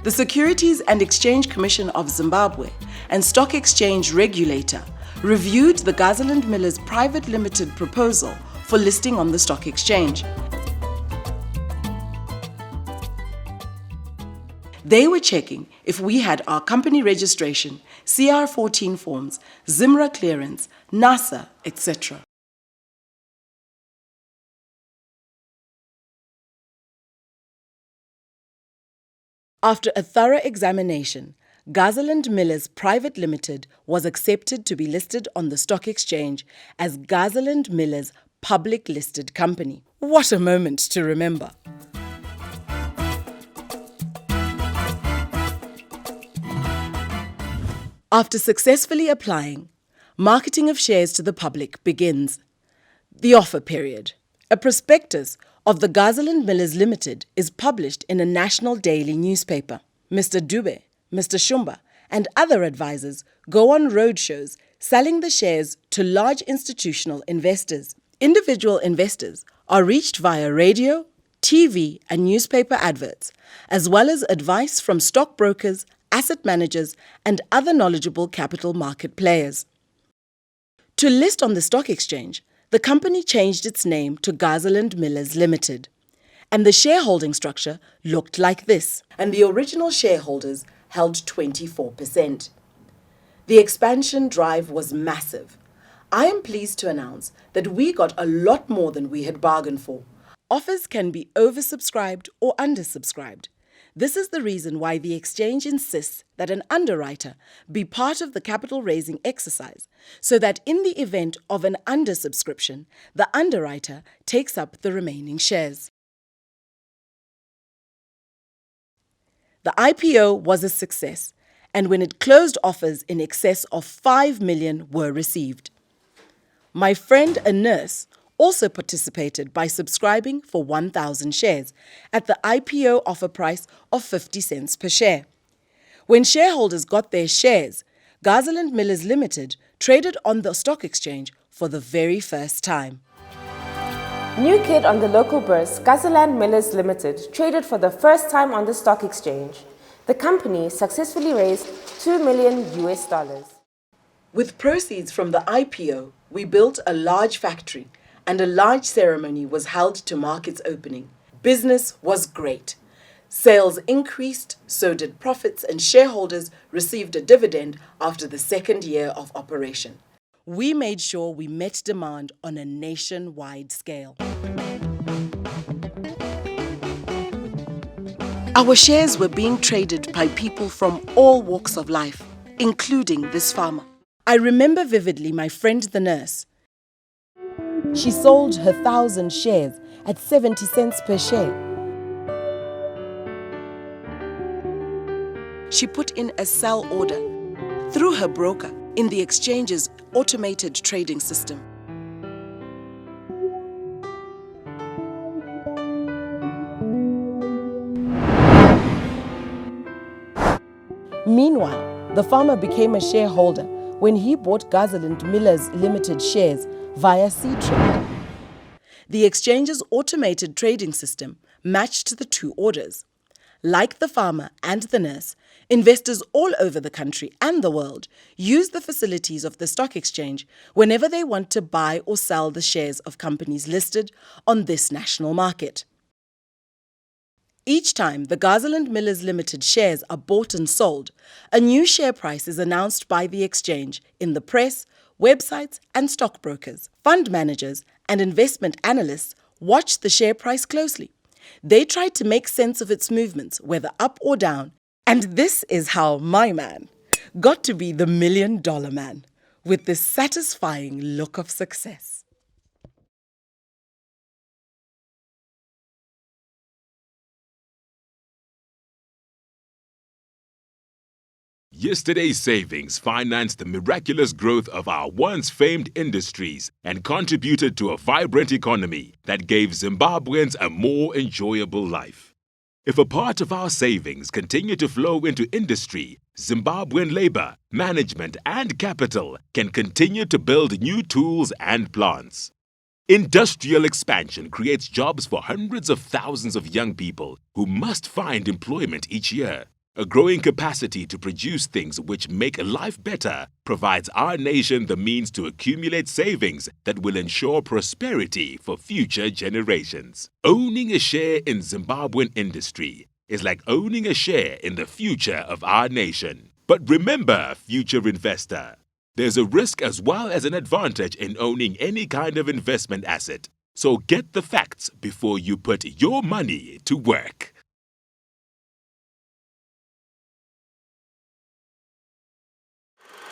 The Securities and Exchange Commission of Zimbabwe and Stock Exchange Regulator reviewed the Gazaland Millers Private Limited proposal for listing on the stock exchange. They were checking if we had our company registration, CR14 forms, ZIMRA clearance, NASA, etc. After a thorough examination, Gazaland Millers Private Limited was accepted to be listed on the stock exchange as Gazaland Millers Public Listed Company. What a moment to remember! After successfully applying, marketing of shares to the public begins. The offer period. A prospectus of the Gazaland Millers Limited is published in a national daily newspaper. Mr Dube, Mr Shumba and other advisors go on roadshows selling the shares to large institutional investors. Individual investors are reached via radio, TV and newspaper adverts, as well as advice from stockbrokers, asset managers and other knowledgeable capital market players. To list on the stock exchange, the company changed its name to Gazaland Millers Limited, and the shareholding structure looked like this, and the original shareholders held 24%. The expansion drive was massive. I am pleased to announce that we got a lot more than we had bargained for. Offers can be oversubscribed or undersubscribed. This is the reason why the exchange insists that an underwriter be part of the capital raising exercise, so that in the event of an undersubscription, the underwriter takes up the remaining shares. The IPO was a success, and when it closed, offers in excess of 5 million were received. My friend, a nurse, also participated by subscribing for 1,000 shares at the IPO offer price of 50 cents per share. When shareholders got their shares, Gazaland Millers Limited traded on the stock exchange for the very first time. New kid on the local bourse, Gazaland Millers Limited traded for the first time on the stock exchange. The company successfully raised $2 million. With proceeds from the IPO, we built a large factory, and a large ceremony was held to mark its opening. Business was great. Sales increased, so did profits, and shareholders received a dividend after the second year of operation. We made sure we met demand on a nationwide scale. Our shares were being traded by people from all walks of life, including this farmer. I remember vividly my friend the nurse. She sold her 1,000 shares at 70 cents per share. She put in a sell order through her broker in the exchange's automated trading system. Meanwhile, the farmer became a shareholder when he bought Gazaland Millers Limited shares via C-Trade. The exchange's automated trading system matched the two orders. Like the farmer and the nurse, investors all over the country and the world use the facilities of the stock exchange whenever they want to buy or sell the shares of companies listed on this national market. Each time the Gazaland Millers Limited shares are bought and sold, a new share price is announced by the exchange in the press, websites and stockbrokers. Fund managers and investment analysts watch the share price closely. They try to make sense of its movements, whether up or down. And this is how my man got to be the $1 million man, with this satisfying look of success. Yesterday's savings financed the miraculous growth of our once famed industries and contributed to a vibrant economy that gave Zimbabweans a more enjoyable life. If a part of our savings continue to flow into industry, Zimbabwean labor, management and capital can continue to build new tools and plants. Industrial expansion creates jobs for hundreds of thousands of young people who must find employment each year. A growing capacity to produce things which make life better provides our nation the means to accumulate savings that will ensure prosperity for future generations. Owning a share in Zimbabwean industry is like owning a share in the future of our nation. But remember, future investor, there's a risk as well as an advantage in owning any kind of investment asset. So get the facts before you put your money to work.